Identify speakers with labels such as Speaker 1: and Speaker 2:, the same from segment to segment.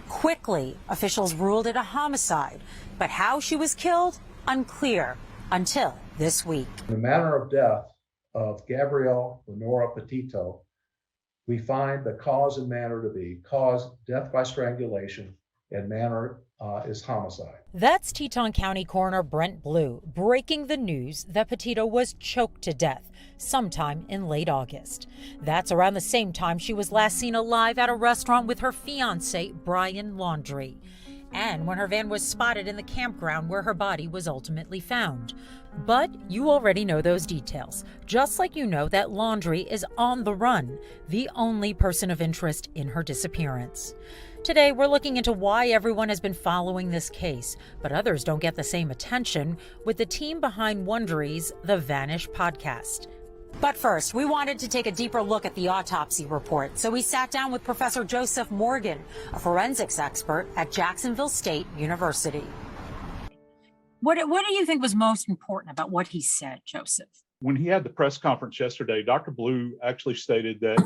Speaker 1: Quickly, officials ruled it a homicide, but how she was killed, unclear until this week.
Speaker 2: The manner of death of Gabrielle Lenora Petito, we find the cause and manner to be death by strangulation, and manner is homicide.
Speaker 1: That's Teton County Coroner Brent Blue breaking the news that Petito was choked to death sometime in late August. That's around the same time she was last seen alive at a restaurant with her fiancé, Brian Laundrie, and when her van was spotted in the campground where her body was ultimately found. But you already know those details, just like you know that Laundrie is on the run, the only person of interest in her disappearance. Today, we're looking into why everyone has been following this case, but others don't get the same attention, with the team behind Wondery's The Vanish podcast. But first, we wanted to take a deeper look at the autopsy report, so we sat down with Professor Joseph Morgan, a forensics expert at Jacksonville State University. What do you think was most important about what he said, Joseph?
Speaker 3: When he had the press conference yesterday, Dr. Blue actually stated that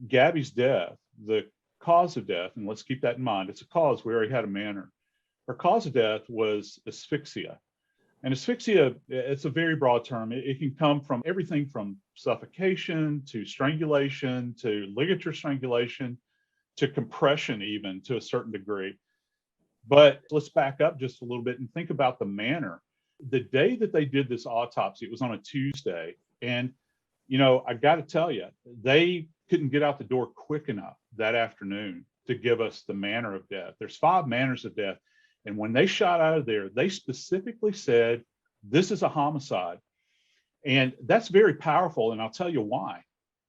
Speaker 3: Gabby's death, the cause of death, and let's keep that in mind, it's a cause, we already had a manner. Her cause of death was asphyxia. And asphyxia, it's a very broad term. It can come from everything from suffocation to strangulation to ligature strangulation to compression, even to a certain degree. But let's back up just a little bit and think about the manner. The day that they did this autopsy, it was on a Tuesday. And, I got to tell you, they couldn't get out the door quick enough that afternoon to give us the manner of death. There's 5 manners of death. And when they shot out of there, they specifically said, this is a homicide. And that's very powerful. And I'll tell you why.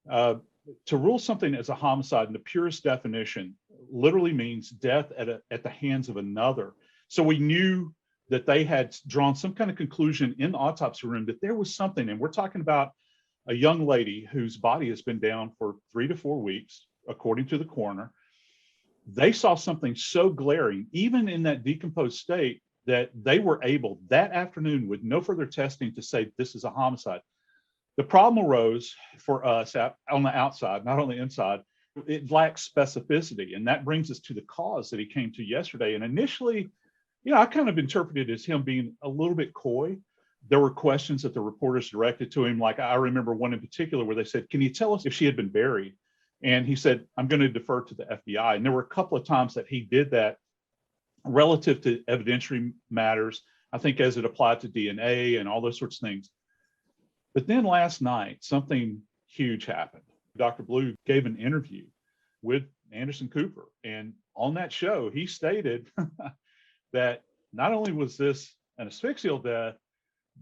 Speaker 3: To rule something as a homicide in the purest definition literally means death at the hands of another. So we knew that they had drawn some kind of conclusion in the autopsy room that there was something. And we're talking about a young lady whose body has been down for 3 to 4 weeks, according to the coroner. They saw something so glaring, even in that decomposed state, that they were able that afternoon with no further testing to say this is a homicide. The problem arose for us on the outside, not on the inside. It lacks specificity. And that brings us to the cause that he came to yesterday. And initially, I kind of interpreted it as him being a little bit coy. There were questions that the reporters directed to him. Like I remember one in particular where they said, can you tell us if she had been buried? And he said, I'm going to defer to the FBI. And there were a couple of times that he did that relative to evidentiary matters, I think as it applied to DNA and all those sorts of things. But then last night, something huge happened. Dr. Blue gave an interview with Anderson Cooper. And on that show, he stated that not only was this an asphyxial death,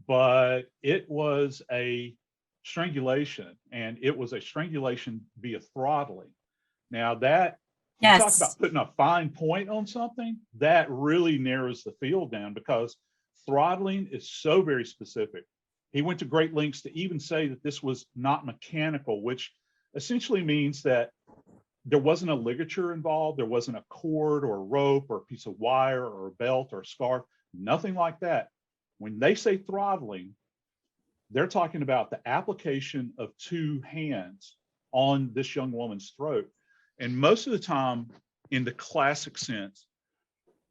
Speaker 3: but it was a strangulation, and it was a strangulation via throttling. Now that,
Speaker 1: yes,
Speaker 3: you talk about putting a fine point on something, that really narrows the field down, because throttling is so very specific. He went to great lengths to even say that this was not mechanical, which essentially means that there wasn't a ligature involved, there wasn't a cord or a rope or a piece of wire or a belt or a scarf, nothing like that. When they say throttling, they're talking about the application of 2 hands on this young woman's throat. And most of the time, in the classic sense,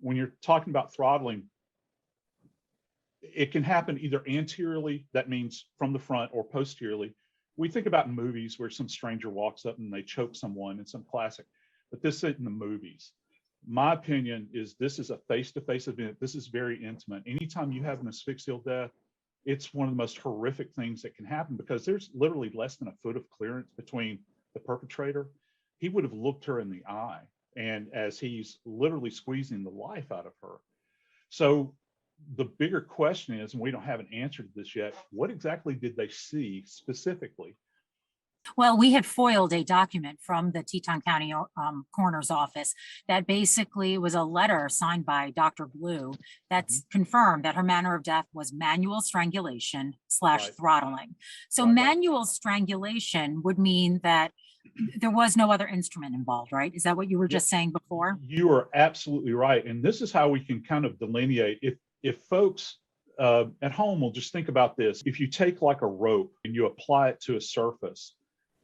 Speaker 3: when you're talking about throttling, it can happen either anteriorly, that means from the front, or posteriorly. We think about in movies where some stranger walks up and they choke someone in some classic, but this isn't in the movies. My opinion is this is a face-to-face event. This is very intimate. Anytime you have an asphyxial death, it's one of the most horrific things that can happen, because there's literally less than a foot of clearance between the perpetrator. He would have looked her in the eye, and as he's literally squeezing the life out of her. So the bigger question is, and we don't have an answer to this yet, what exactly did they see specifically?
Speaker 1: Well, we had foiled a document from the Teton County coroner's office that basically was a letter signed by Dr. Blue that's confirmed that her manner of death was manual strangulation / throttling. So manual strangulation would mean that there was no other instrument involved, right? Is that what you were just saying before?
Speaker 3: You are absolutely right. And this is how we can kind of delineate. If folks at home will just think about this, if you take like a rope and you apply it to a surface,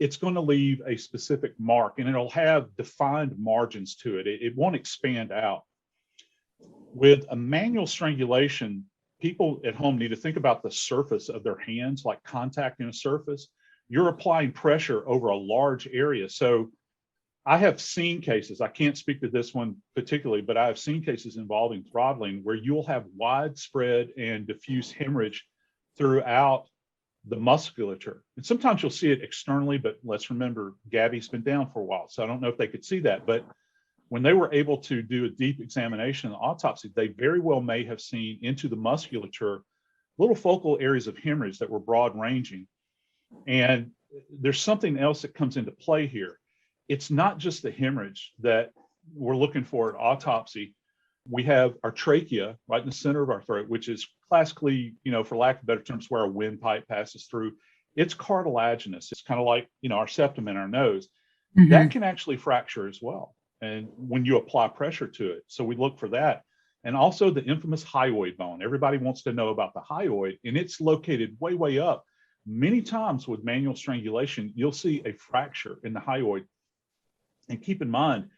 Speaker 3: it's going to leave a specific mark, and it'll have defined margins to it. It won't expand out. With a manual strangulation, people at home need to think about the surface of their hands, like contacting a surface. You're applying pressure over a large area. So I have seen cases, I can't speak to this one particularly, but I have seen cases involving throttling where you'll have widespread and diffuse hemorrhage throughout the musculature. And sometimes you'll see it externally, but let's remember, Gabby's been down for a while, so I don't know if they could see that. But when they were able to do a deep examination of the autopsy, they very well may have seen into the musculature little focal areas of hemorrhage that were broad ranging. And there's something else that comes into play here. It's not just the hemorrhage that we're looking for at autopsy. We have our trachea right in the center of our throat, which is classically, for lack of better terms, where a windpipe passes through. It's cartilaginous. It's kind of like, our septum in our nose. Mm-hmm. That can actually fracture as well. And when you apply pressure to it. So we look for that. And also the infamous hyoid bone. Everybody wants to know about the hyoid, and it's located way, way up. Many times with manual strangulation, you'll see a fracture in the hyoid. And keep in mind,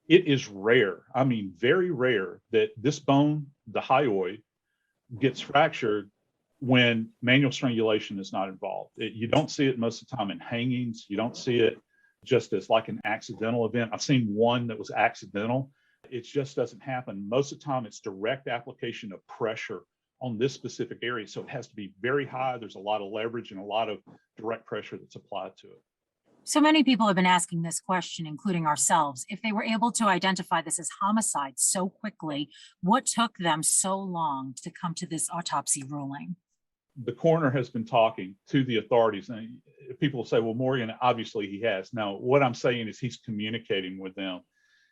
Speaker 3: it is rare, I mean, very rare, that this bone, the hyoid, gets fractured when manual strangulation is not involved. You don't see it most of the time in hangings. You don't see it just as like an accidental event. I've seen one that was accidental. It just doesn't happen. Most of the time, it's direct application of pressure on this specific area. So it has to be very high. There's a lot of leverage and a lot of direct pressure that's applied to it.
Speaker 4: So many people have been asking this question, including ourselves. If they were able to identify this as homicide so quickly, what took them so long to come to this autopsy ruling?
Speaker 3: The coroner has been talking to the authorities, and people will say, well, Morgan, obviously he has. Now, what I'm saying is he's communicating with them.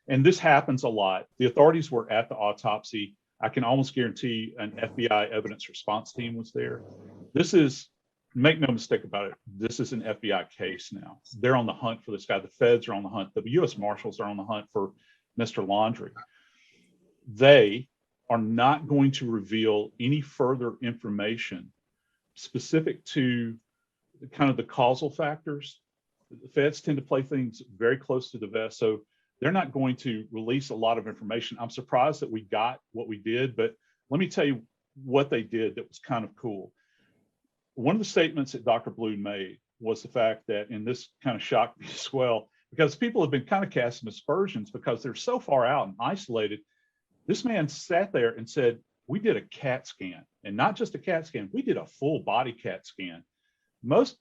Speaker 3: And this happens a lot. The authorities were at the autopsy. I can almost guarantee an FBI evidence response team was there. This is, make no mistake about it, this is an FBI case now. They're on the hunt for this guy. The feds are on the hunt. The U.S. Marshals are on the hunt for Mr. Laundrie. They are not going to reveal any further information specific to kind of the causal factors. The feds tend to play things very close to the vest, so they're not going to release a lot of information. I'm surprised that we got what we did, but let me tell you what they did that was kind of cool. One of the statements that Dr. Blue made was the fact that, and this kind of shocked me as well, because people have been kind of casting aspersions because they're so far out and isolated. This man sat there and said, we did a CAT scan, and not just a CAT scan, we did a full body CAT scan. Most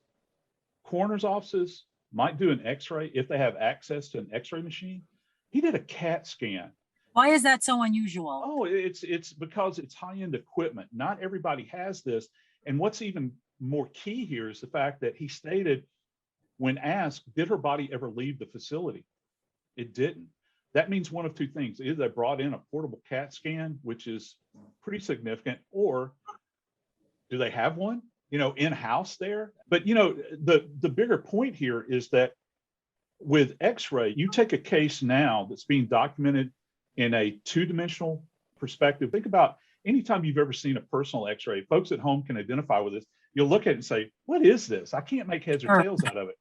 Speaker 3: coroner's offices might do an x-ray if they have access to an x-ray machine. He did a CAT scan.
Speaker 4: Why is that so unusual?
Speaker 3: Oh, it's because it's high-end equipment. Not everybody has this. And what's even more key here is the fact that he stated, when asked, did her body ever leave the facility? It didn't. That means one of two things. Either they brought in a portable CAT scan, which is pretty significant, or do they have one, in-house there? But, the bigger point here is that with X-ray, you take a case now that's being documented in a two-dimensional perspective. Think about anytime you've ever seen a personal X-ray. Folks at home can identify with this. You'll look at it and say, what is this? I can't make heads or tails out of it.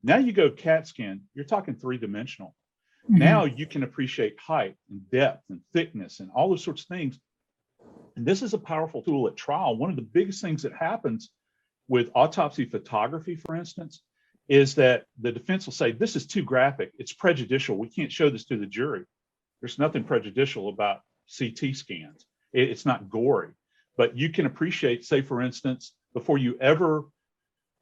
Speaker 3: Now you go CAT scan, you're talking three-dimensional. Mm-hmm. Now you can appreciate height and depth and thickness and all those sorts of things. And this is a powerful tool at trial. One of the biggest things that happens with autopsy photography, for instance, is that the defense will say, this is too graphic. It's prejudicial. We can't show this to the jury. There's nothing prejudicial about CT scans. It's not gory, but you can appreciate, say, for instance, before you ever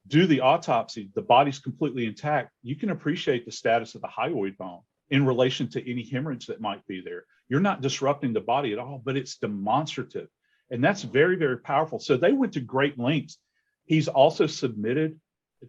Speaker 3: do the autopsy, the body's completely intact. You can appreciate the status of the hyoid bone in relation to any hemorrhage that might be there. You're not disrupting the body at all, but it's demonstrative. And that's very, very powerful. So they went to great lengths. He's also submitted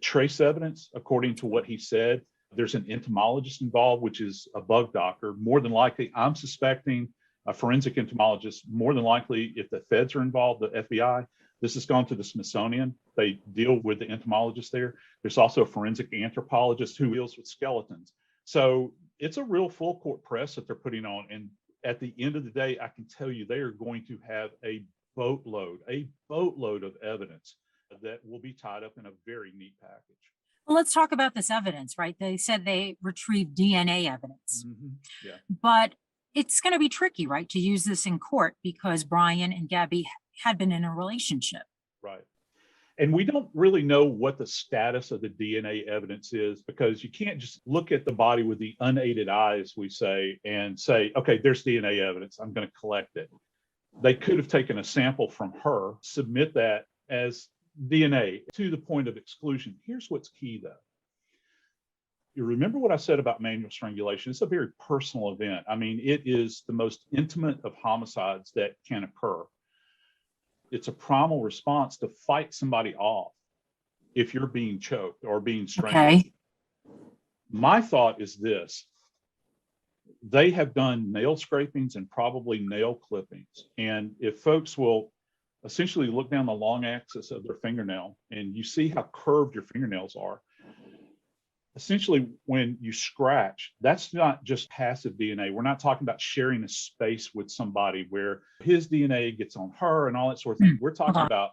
Speaker 3: trace evidence, according to what he said. There's an entomologist involved, which is a bug doctor. More than likely, I'm suspecting a forensic entomologist. More than likely, if the feds are involved, the FBI, this has gone to the Smithsonian. They deal with the entomologist there. There's also a forensic anthropologist who deals with skeletons. So it's a real full court press that they're putting on. And at the end of the day, I can tell you they are going to have a boatload of evidence that will be tied up in a very neat package.
Speaker 4: Well, let's talk about this evidence, right? They said they retrieved DNA evidence,
Speaker 3: Yeah,
Speaker 4: but it's going to be tricky, right, to use this in court because Brian and Gabby had been in a relationship.
Speaker 3: right. And we don't really know what the status of the DNA evidence is, because you can't just look at the body with the unaided eyes, we say, and say, okay, there's DNA evidence, I'm going to collect it. They could have taken a sample from her, submit that as DNA to the point of exclusion. Here's what's key, though. You remember what I said about manual strangulation? It's a very personal event. I mean, it is the most intimate of homicides that can occur. It's a primal response to fight somebody off if you're being choked or being strangled.
Speaker 4: Okay.
Speaker 3: My thought is this: they have done nail scrapings and probably nail clippings. And if folks will essentially look down the long axis of their fingernail and you see how curved your fingernails are, essentially when you scratch, that's not just passive DNA. We're not talking about sharing a space with somebody where his DNA gets on her and all that sort of thing. We're talking about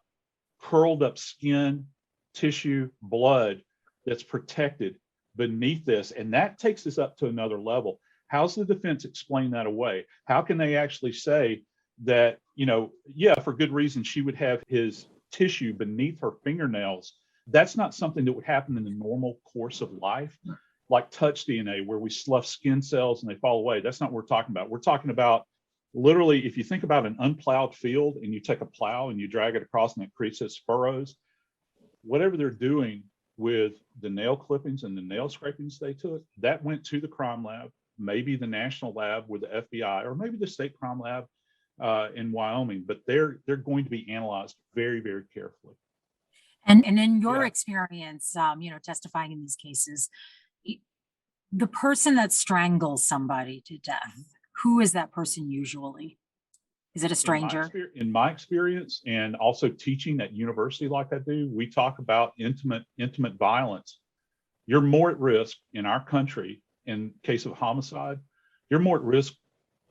Speaker 3: curled up skin, tissue, blood that's protected beneath this. And that takes us up to another level. How's the defense explain that away? How can they actually say that, you know, yeah, for good reason, she would have his tissue beneath her fingernails? That's not something that would happen in the normal course of life, like touch DNA, where we slough skin cells and they fall away. That's not what we're talking about. We're talking about literally, if you think about an unplowed field and you take a plow and you drag it across and it creates those furrows, whatever they're doing with the nail clippings and the nail scrapings they took, that went to the crime lab, maybe the national lab with the FBI, or maybe the state crime lab in Wyoming, but they're going to be analyzed very, very carefully.
Speaker 4: And in your
Speaker 3: Yeah.
Speaker 4: experience, testifying in these cases, the person that strangles somebody to death, who is that person usually? Is it a stranger?
Speaker 3: In my experience, and also teaching at university like I do, we talk about intimate violence. You're more at risk in our country, in case of homicide, you're more at risk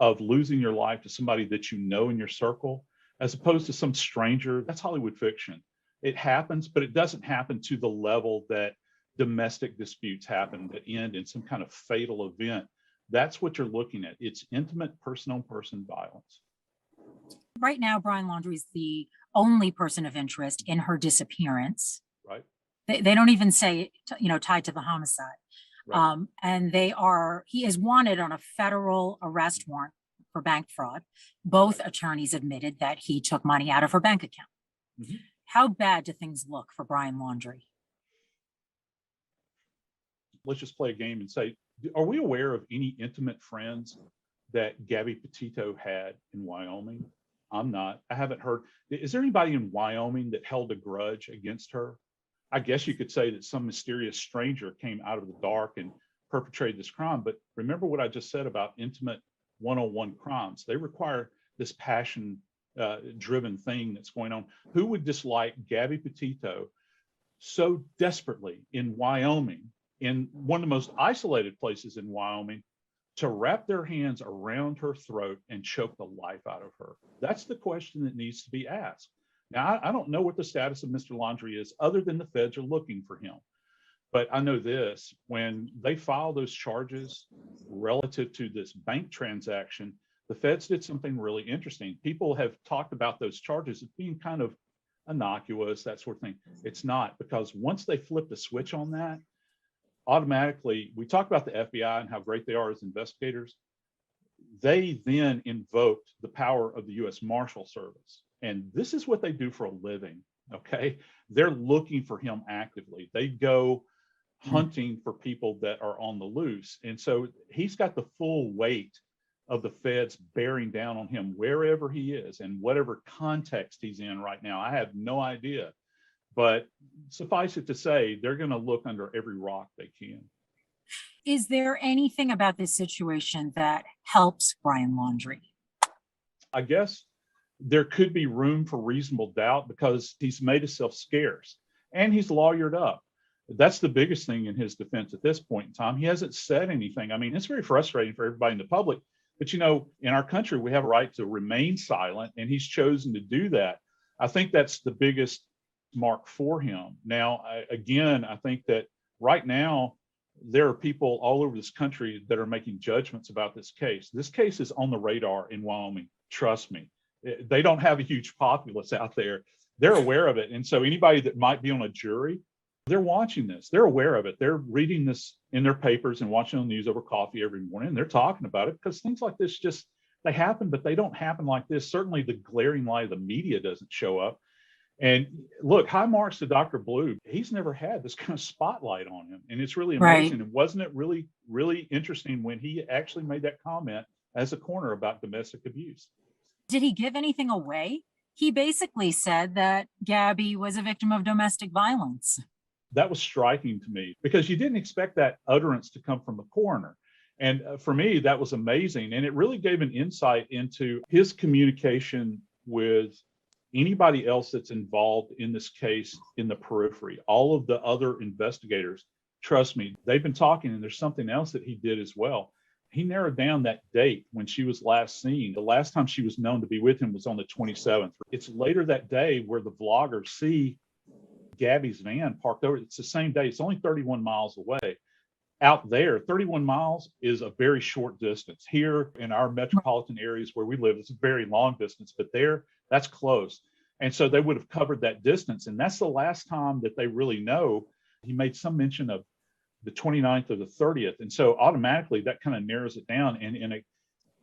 Speaker 3: of losing your life to somebody that you know in your circle, as opposed to some stranger. That's Hollywood fiction. It happens, but it doesn't happen to the level that domestic disputes happen that end in some kind of fatal event. That's what you're looking at. It's intimate person-on-person violence.
Speaker 4: Right now, Brian Laundrie is the only person of interest in her disappearance.
Speaker 3: Right.
Speaker 4: They don't even say, tied to the homicide.
Speaker 3: Right.
Speaker 4: And he is wanted on a federal arrest warrant for bank fraud. Both attorneys admitted that he took money out of her bank account.
Speaker 3: Mm-hmm.
Speaker 4: How bad do things look for Brian Laundrie?
Speaker 3: Let's just play a game and say, are we aware of any intimate friends that Gabby Petito had in Wyoming? I'm not. I haven't heard. Is there anybody in Wyoming that held a grudge against her? I guess you could say that some mysterious stranger came out of the dark and perpetrated this crime. But remember what I just said about intimate one-on-one crimes. They require this passion driven thing that's going on. Who would dislike Gabby Petito so desperately in Wyoming, in one of the most isolated places in Wyoming, to wrap their hands around her throat and choke the life out of her? That's the question that needs to be asked. Now, I don't know what the status of Mr. Laundrie is, other than the feds are looking for him. But I know this: when they file those charges relative to this bank transaction, the feds did something really interesting. People have talked about those charges as being kind of innocuous, that sort of thing. It's not, because once they flip the switch on that, automatically, we talk about the FBI and how great they are as investigators. They then invoked the power of the U.S. Marshal Service. And this is what they do for a living, okay? They're looking for him actively. They go hunting for people that are on the loose. And so he's got the full weight of the feds bearing down on him wherever he is and whatever context he's in right now. I have no idea. But suffice it to say, they're going to look under every rock they can.
Speaker 4: Is there anything about this situation that helps Brian Laundrie?
Speaker 3: I guess there could be room for reasonable doubt because he's made himself scarce and he's lawyered up. That's the biggest thing in his defense at this point in time. He hasn't said anything. I mean, it's very frustrating for everybody in the public. But, in our country, we have a right to remain silent, and he's chosen to do that. I think that's the biggest mark for him. Now, I think that right now, there are people all over this country that are making judgments about this case. This case is on the radar in Wyoming. Trust me. They don't have a huge populace out there. They're aware of it. And so anybody that might be on a jury, they're watching this. They're aware of it. They're reading this in their papers and watching on the news over coffee every morning. They're talking about it because things like this just, they happen, but they don't happen like this. Certainly the glaring light of the media doesn't show up. And look, high marks to Dr. Blue. He's never had this kind of spotlight on him. And it's really amazing. And wasn't it really, really interesting when he actually made that comment as a coroner about domestic abuse?
Speaker 4: Did he give anything away? He basically said that Gabby was a victim of domestic violence.
Speaker 3: That was striking to me because you didn't expect that utterance to come from a coroner. And for me, that was amazing. And it really gave an insight into his communication with anybody else that's involved in this case in the periphery. All of the other investigators, trust me, they've been talking, and there's something else that he did as well. He narrowed down that date when she was last seen. The last time she was known to be with him was on the 27th. It's later that day where the vloggers see Gabby's van parked over. It's the same day. It's only 31 miles away. Out there, 31 miles is a very short distance. Here in our metropolitan areas where we live, it's a very long distance, but there, that's close. And so they would have covered that distance. And that's the last time that they really know. He made some mention of the 29th or the 30th. And so automatically that kind of narrows it down. And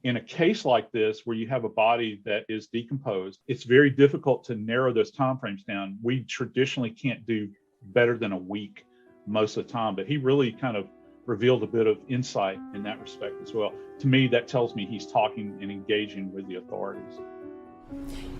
Speaker 3: in a case like this, where you have a body that is decomposed, it's very difficult to narrow those timeframes down. We traditionally can't do better than a week most of the time, but he really kind of revealed a bit of insight in that respect as well. To me, that tells me he's talking and engaging with the authorities.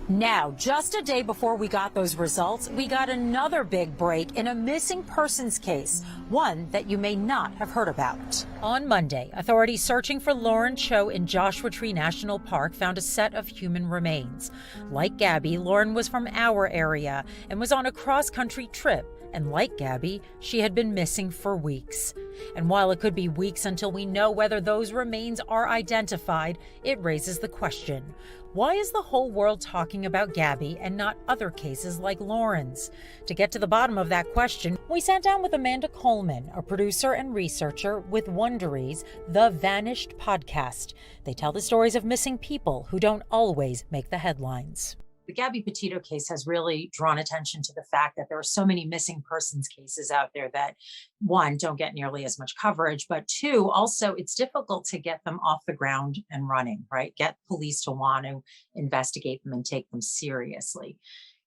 Speaker 1: Now, just a day before we got those results, we got another big break in a missing persons case, one that you may not have heard about. On Monday, authorities searching for Lauren Cho in Joshua Tree National Park found a set of human remains. Like Gabby, Lauren was from our area and was on a cross-country trip. And like Gabby, she had been missing for weeks. And while it could be weeks until we know whether those remains are identified, it raises the question, why is the whole world talking about Gabby and not other cases like Lauren's? To get to the bottom of that question, we sat down with Amanda Coleman, a producer and researcher with Wondery's The Vanished podcast. They tell the stories of missing people who don't always make the headlines. The Gabby Petito case has really drawn attention to the fact that there are so many missing persons cases out there that, one, don't get nearly as much coverage, but two, also it's difficult to get them off the ground and running, right? Get police to want to investigate them and take them seriously.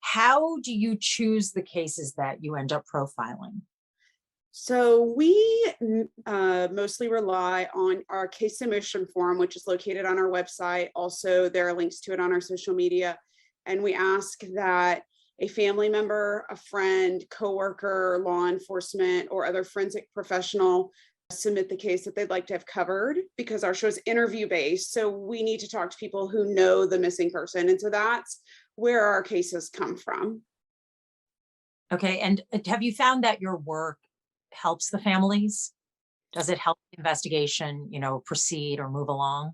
Speaker 1: How do you choose the cases that you end up profiling?
Speaker 5: So we mostly rely on our case submission form, which is located on our website. Also, there are links to it on our social media. And we ask that a family member, a friend, coworker, law enforcement, or other forensic professional submit the case that they'd like to have covered, because our show is interview-based. So we need to talk to people who know the missing person. And so that's where our cases come from.
Speaker 1: Okay. And have you found that your work helps the families? Does it help the investigation, proceed or move along?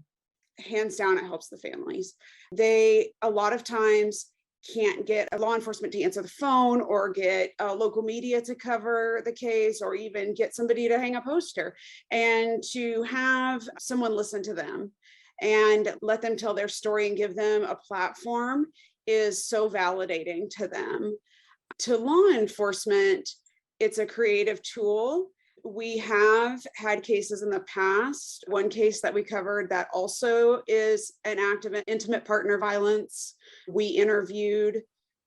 Speaker 5: Hands down, it helps the families. They a lot of times can't get a law enforcement to answer the phone or get local media to cover the case or even get somebody to hang a poster, and to have someone listen to them and let them tell their story and give them a platform is so validating to them. To law enforcement, it's a creative tool. We have had cases in the past. One case that we covered that also is an act of intimate partner violence. We interviewed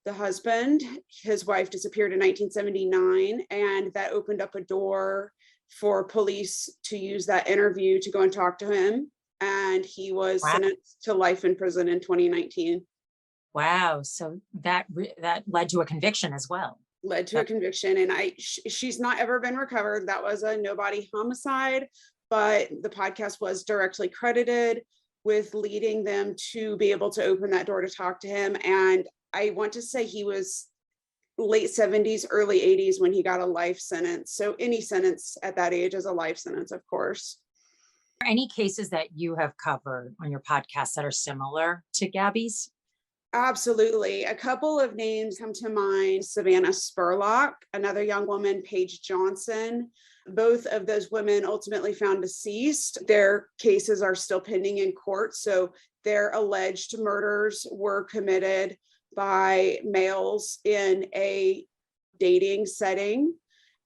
Speaker 5: the husband. His wife disappeared in 1979, and that opened up a door for police to use that interview to go and talk to him. And he was sentenced to life in prison in 2019.
Speaker 1: Wow. So that led to a conviction as well.
Speaker 5: Led to a conviction, and she's not ever been recovered. That was a nobody homicide, but the podcast was directly credited with leading them to be able to open that door to talk to him. And I want to say he was late 70s, early 80s when he got a life sentence. So any sentence at that age is a life sentence, of course.
Speaker 1: Are any cases that you have covered on your podcast that are similar to Gabby's?
Speaker 5: Absolutely. A couple of names come to mind: Savannah Spurlock, another young woman, Paige Johnson. Both of those women ultimately found deceased. Their cases are still pending in court. So their alleged murders were committed by males in a dating setting.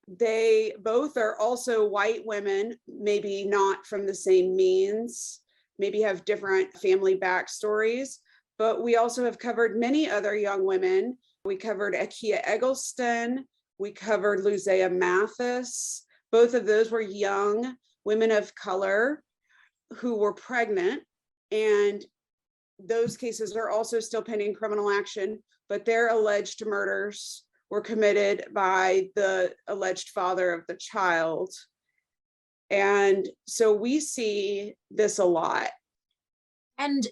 Speaker 5: They both are also white women, maybe not from the same means, maybe have different family backstories. But we also have covered many other young women. We covered Akia Eggleston. We covered Luzea Mathis. Both of those were young women of color who were pregnant. And those cases are also still pending criminal action, but their alleged murders were committed by the alleged father of the child. And so we see this a lot.
Speaker 4: And,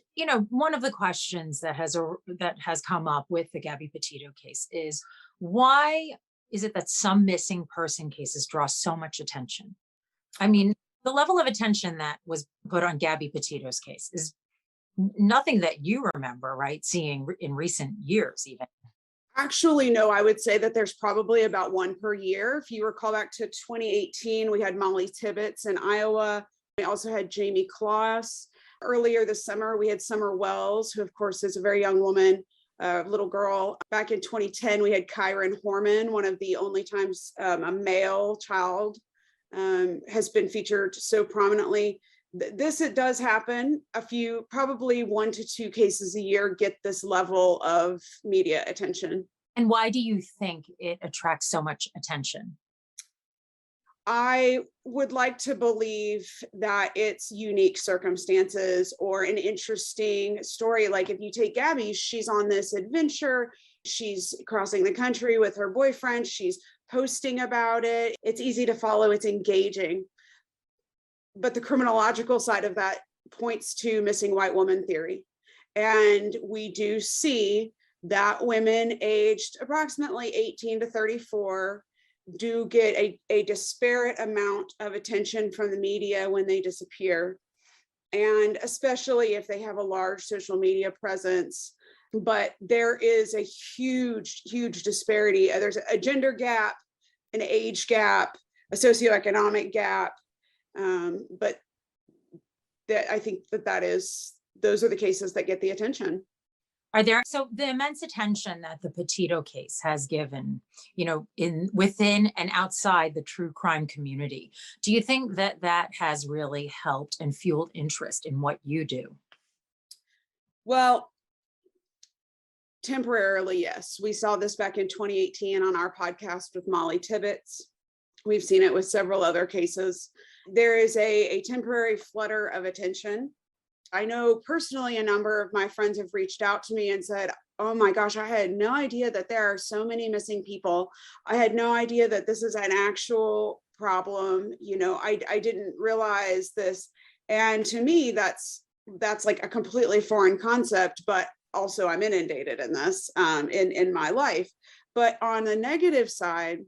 Speaker 4: one of the questions that has come up with the Gabby Petito case is, why is it that some missing person cases draw so much attention? I mean, the level of attention that was put on Gabby Petito's case is nothing that you remember, right? Seeing in recent years, even.
Speaker 5: Actually, no, I would say that there's probably about one per year. If you recall back to 2018, we had Molly Tibbetts in Iowa. We also had Jamie Kloss. Earlier this summer, we had Summer Wells, who of course is a very young woman, a little girl. Back in 2010, we had Kyron Horman, one of the only times a male child has been featured so prominently. It does happen. Probably 1 to 2 cases a year get this level of media attention.
Speaker 4: And why do you think it attracts so much attention?
Speaker 5: I would like to believe that it's unique circumstances or an interesting story. Like if you take Gabby, she's on this adventure, she's crossing the country with her boyfriend, she's posting about it. It's easy to follow, it's engaging. But the criminological side of that points to missing white woman theory. And we do see that women aged approximately 18 to 34 do get a disparate amount of attention from the media when they disappear, and especially if they have a large social media presence. But there is a huge disparity. There's a gender gap, an age gap, a socioeconomic gap. But I think those are the cases that get the attention.
Speaker 4: So the immense attention that the Petito case has given, within and outside the true crime community, do you think that has really helped and fueled interest in what you do?
Speaker 5: Well, temporarily, yes. We saw this back in 2018 on our podcast with Molly Tibbetts. We've seen it with several other cases. There is a temporary flutter of attention. I know personally a number of my friends have reached out to me and said, oh my gosh, I had no idea that there are so many missing people. I had no idea that this is an actual problem. I didn't realize this. And to me, that's like a completely foreign concept, but also I'm inundated in this in my life. But on the negative side,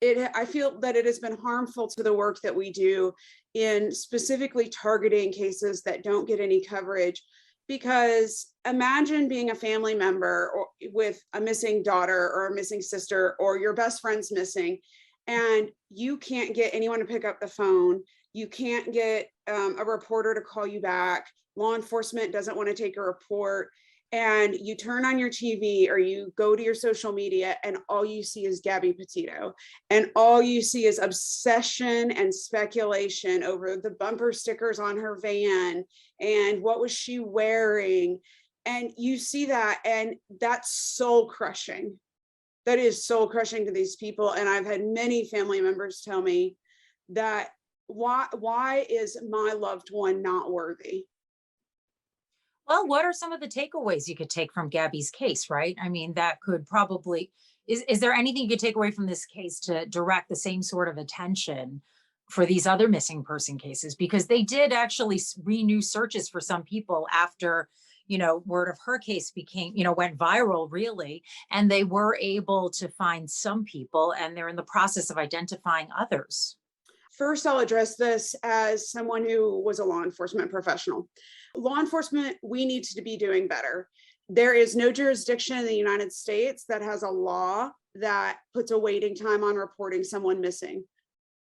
Speaker 5: I feel that it has been harmful to the work that we do in specifically targeting cases that don't get any coverage. Because imagine being a family member with a missing daughter or a missing sister, or your best friend's missing, and you can't get anyone to pick up the phone. You can't get a reporter to call you back. Law enforcement doesn't want to take a report. And you turn on your TV or you go to your social media and all you see is Gabby Petito. And all you see is obsession and speculation over the bumper stickers on her van and what was she wearing. And you see that, and that's soul crushing. That is soul crushing to these people. And I've had many family members tell me that why is my loved one not worthy?
Speaker 4: Well, what are some of the takeaways you could take from Gabby's case, right? I mean, that could probably, is there anything you could take away from this case to direct the same sort of attention for these other missing person cases? Because they did actually renew searches for some people after, word of her case went viral, really. And they were able to find some people, and they're in the process of identifying others.
Speaker 5: First, I'll address this as someone who was a law enforcement professional. Law enforcement, we need to be doing better. There is no jurisdiction in the United States that has a law that puts a waiting time on reporting someone missing.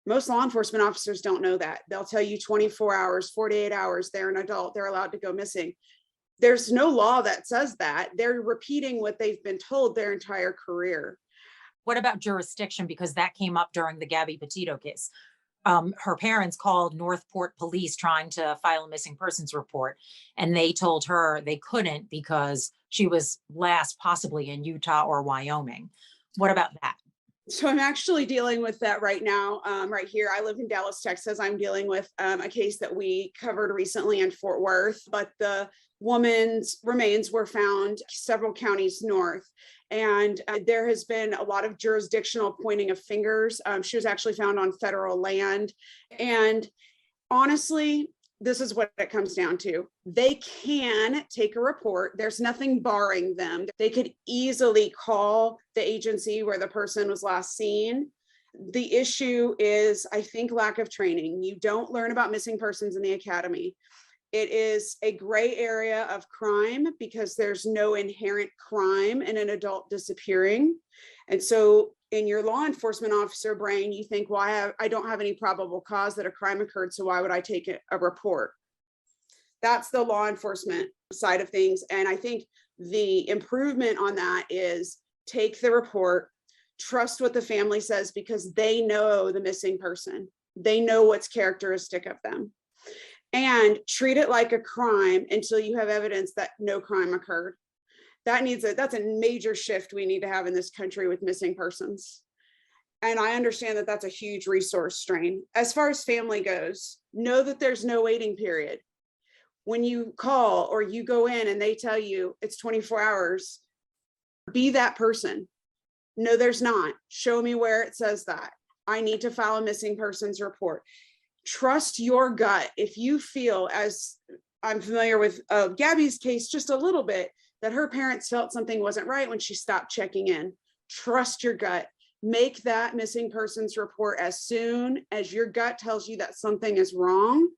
Speaker 5: Most law enforcement officers don't know that. They'll tell you 24 hours, 48 hours, they're an adult, they're allowed to go missing. There's no law that says that. They're repeating what they've been told their entire career.
Speaker 4: What about jurisdiction? Because that came up during the Gabby Petito case. Her parents called Northport police trying to file a missing persons report, and they told her they couldn't because she was last possibly in Utah or Wyoming. What about that?
Speaker 5: So I'm actually dealing with that right now, right here. I live in Dallas, Texas. I'm dealing with a case that we covered recently in Fort Worth, but the woman's remains were found several counties north. And there has been a lot of jurisdictional pointing of fingers. She was actually found on federal land. And honestly, this is what it comes down to. They can take a report. There's nothing barring them. They could easily call the agency where the person was last seen. The issue is, I think, lack of training. You don't learn about missing persons in the academy. It is a gray area of crime because there's no inherent crime in an adult disappearing. And so in your law enforcement officer brain, you think, well, I don't have any probable cause that a crime occurred, so why would I take a report? That's the law enforcement side of things. And I think the improvement on that is take the report, trust what the family says because they know the missing person. They know what's characteristic of them. And treat it like a crime until you have evidence that no crime occurred. That's a major shift we need to have in this country with missing persons. And I understand that that's a huge resource strain. As far as family goes, know that there's no waiting period. When you call or you go in and they tell you it's 24 hours, be that person. No, there's not. Show me where it says that. I need to file a missing persons report. Trust your gut. If you feel, as I'm familiar with Gabby's case just a little bit, that her parents felt something wasn't right when she stopped checking in, trust your gut. Make that missing persons report as soon as your gut tells you that something is wrong,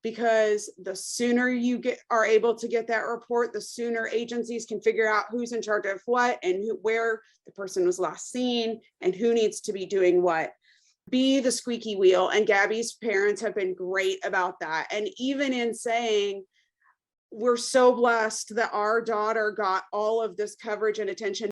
Speaker 5: because the sooner you are able to get that report, the sooner agencies can figure out who's in charge of what and where the person was last seen and who needs to be doing what. Be the squeaky wheel. And Gabby's parents have been great about that. And even in saying, we're so blessed that our daughter got all of this coverage and attention